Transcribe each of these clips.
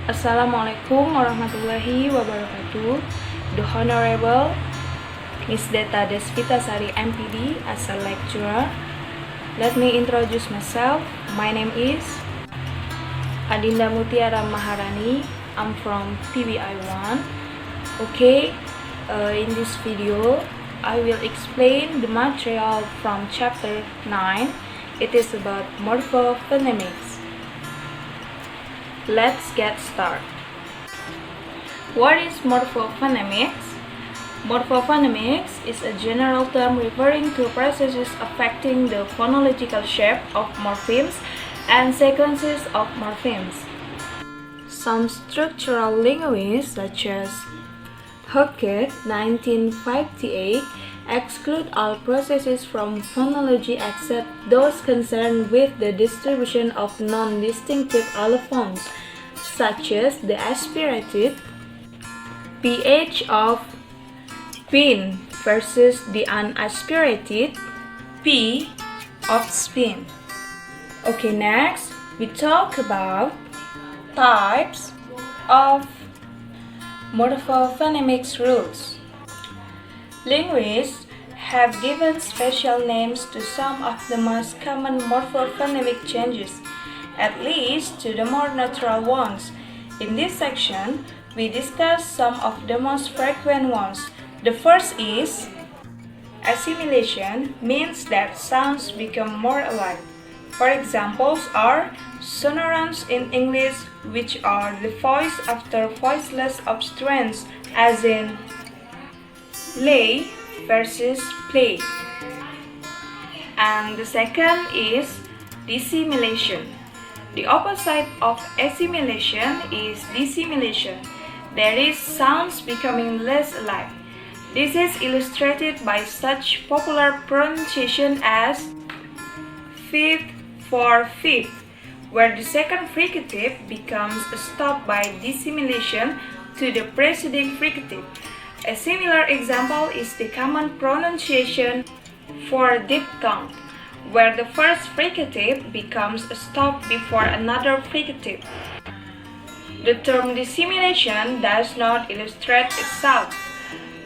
Assalamualaikum warahmatullahi wabarakatuh. The Honorable Miss Deta Desvitasari M.Pd as a lecturer. Let me introduce myself. My name is Adinda Mutiara Maharani. I'm from PBI 1. Okay, in this video, I will explain the material from chapter 9. It is about morphophonemics. Let's get started. What is morphophonemics? Morphophonemics is a general term referring to processes affecting the phonological shape of morphemes and sequences of morphemes. Some structural linguists, such as Hockett, 1958, exclude all processes from phonology except those concerned with the distribution of non-distinctive allophones, such as the aspirated pH of pin versus the unaspirated P of spin. Okay, next we talk about types of morphophonemics rules. Linguists have given special names to some of the most common morphophonemic changes, at least to the more natural ones. In this section, we discuss some of the most frequent ones. The first is assimilation, means that sounds become more alike. For examples are sonorants in English, which are the voice after voiceless obstruents, as in lay versus play. And the second is dissimilation. The opposite of assimilation is dissimilation. That is, sounds becoming less alike. This is illustrated by such popular pronunciation as fifth for fifth, where the second fricative becomes a stop by dissimilation to the preceding fricative. A similar example is the common pronunciation for diphthong, where the first fricative becomes a stop before another fricative. The term dissimilation does not illustrate itself.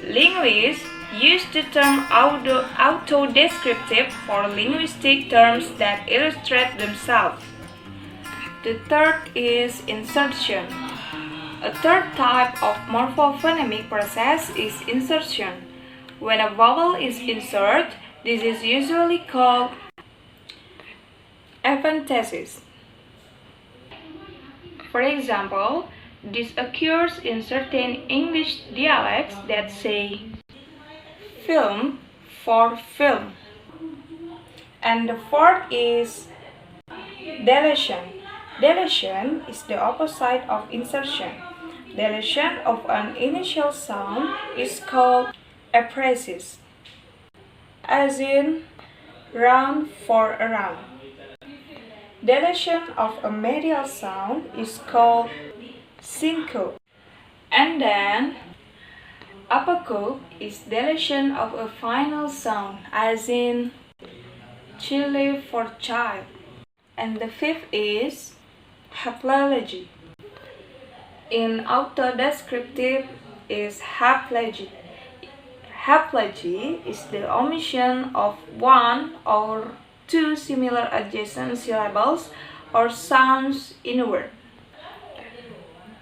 Linguists use the term auto-descriptive for linguistic terms that illustrate themselves. The third is insertion. A third type of morphophonemic process is insertion. When a vowel is inserted, this is usually called emphasis. For example, this occurs in certain English dialects that say film for film. And the fourth is deletion. Deletion is the opposite of insertion. Deletion of an initial sound is called aprasis, as in round for around. Deletion of a medial sound is called syncope. And then apocope is deletion of a final sound, as in chile for child. And the fifth is haplology. In autodescriptive is haplogy. Haplogy is the omission of one or two similar adjacent syllables or sounds in a word.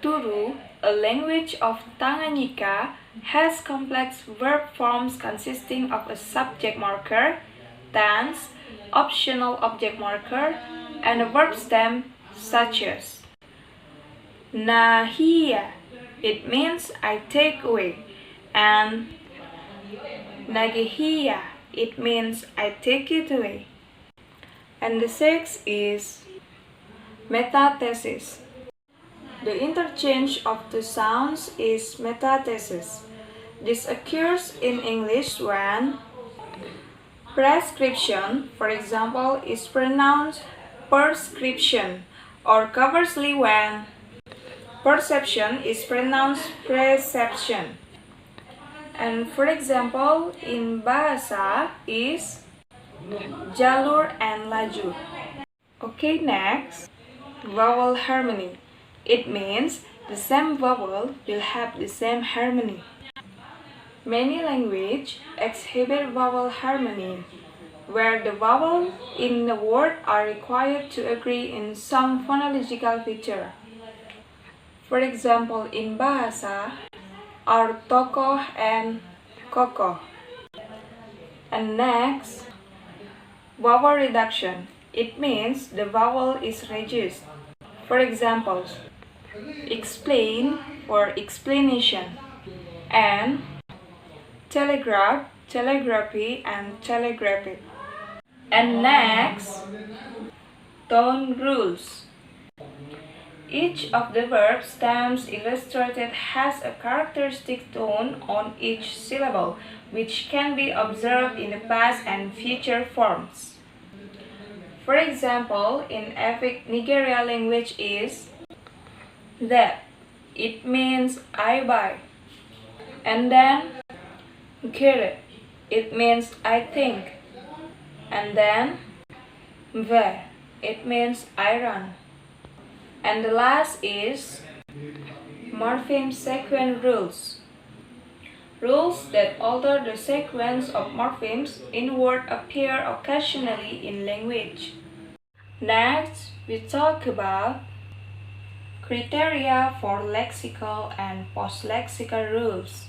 Turu, a language of Tanganyika, has complex verb forms consisting of a subject marker, tense, optional object marker, and a verb stem such as nahia, it means I take away, and nagehia, it means I take it away. And the sixth is metathesis. The interchange of the sounds is metathesis. This occurs in English when prescription, for example, is pronounced prescription, or conversely when perception is pronounced perception. And for example, in bahasa is jalur and laju. Okay, next, vowel harmony. It means the same vowel will have the same harmony. Many languages exhibit vowel harmony, where the vowels in the word are required to agree in some phonological feature. For example, in Bahasa, are tokoh and kokoh. And next, vowel reduction. It means the vowel is reduced. For example, explain for explanation, and telegraph, telegraphy, and telegraphic. And next, tone rules. Each of the verb stems illustrated has a characteristic tone on each syllable, which can be observed in the past and future forms. For example, in Efik Nigeria language is that. It means I buy. And then kere. It means I think. And then ve. It means I run. And the last is morpheme sequence rules. Rules that alter the sequence of morphemes in word appear occasionally in language. Next, we talk about criteria for lexical and post-lexical rules.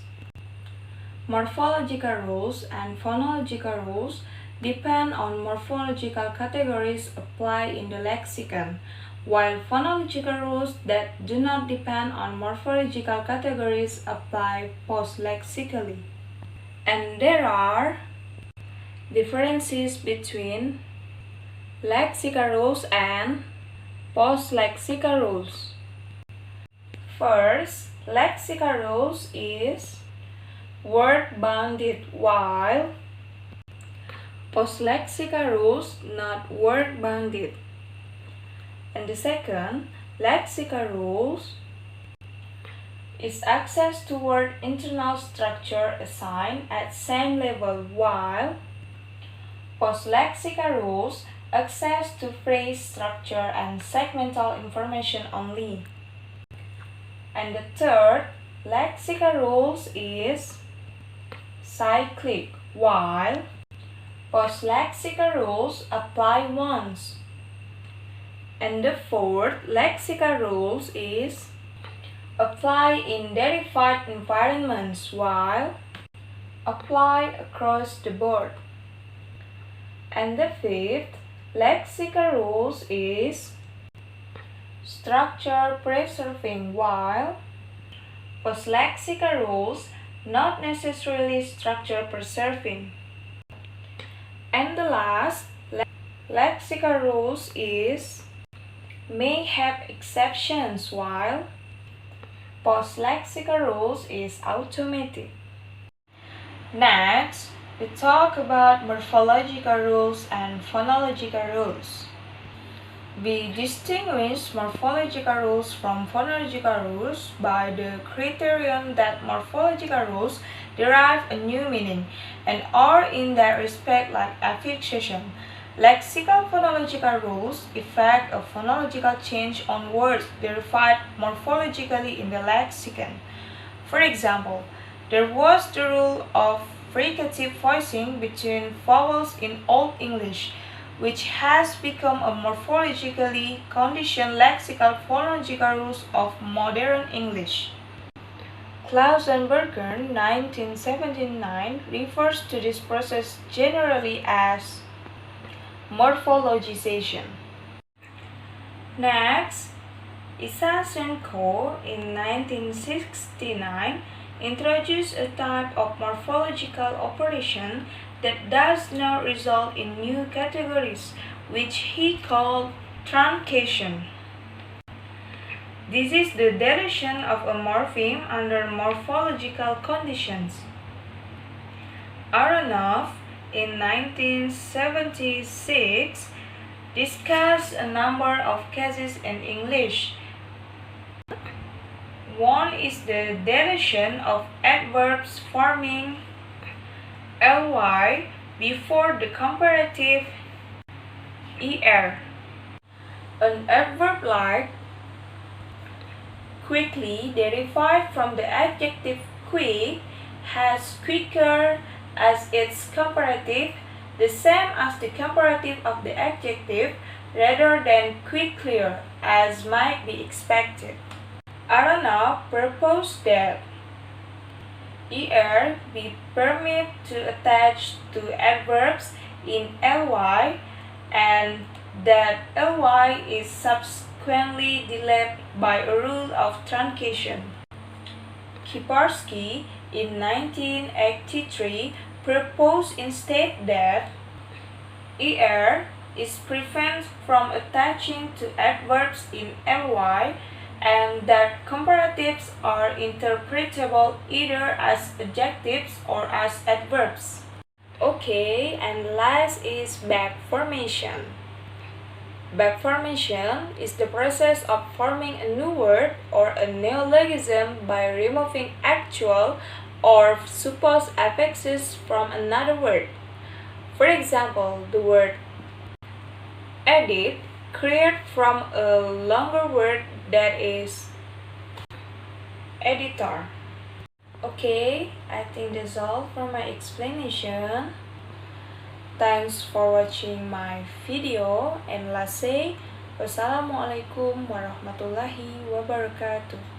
Morphological rules and phonological rules depend on morphological categories applied in the lexicon, while phonological rules that do not depend on morphological categories apply post-lexically. And there are differences between lexical rules and post-lexical rules. First, lexical rules is word-bounded, while post-lexical rules not word-bounded. And the second, lexical rules is access to word internal structure assigned at same level, while post-lexical rules access to phrase structure and segmental information only. And the third, lexical rules is cyclic, while post-lexical rules apply once. And the fourth, lexical rules is apply in derived environments, while apply across the board. And the fifth, lexical rules is structure preserving, while post-lexical rules not necessarily structure preserving. And the last, lexical rules is may have exceptions, while post-lexical rules is automatic. Next, we talk about morphological rules and phonological rules. We distinguish morphological rules from phonological rules by the criterion that morphological rules derive a new meaning and are in that respect like affixation. Lexical phonological rules effect a phonological change on words derived morphologically in the lexicon. For example, there was the rule of fricative voicing between vowels in Old English, which has become a morphologically conditioned lexical phonological rules of modern English. Klausenberger 1979 refers to this process generally as morphologization. Next, Isasenko in 1969 introduced a type of morphological operation that does not result in new categories, which he called truncation. This is the deletion of a morpheme under morphological conditions. Aronoff in 1976 discussed a number of cases in English. One is the deletion of adverbs forming ly before the comparative er. An adverb like quickly derived from the adjective quick, has quicker as its comparative, the same as the comparative of the adjective, rather than quicker as might be expected. Adinda proposed that er be permitted to attach to adverbs in ly and that ly is subsequently deleted by a rule of truncation. Kiparsky in 1983 proposed instead that er is prevented from attaching to adverbs in ly and that comparatives are interpretable either as adjectives or as adverbs. Okay, and last is back formation. Back formation is the process of forming a new word or a neologism by removing actual or supposed affixes from another word. For example, the word edit created from a longer word that is editor. Okay, I think that's all for my explanation. Thanks for watching my video and let's say wassalamualaikum warahmatullahi wabarakatuh.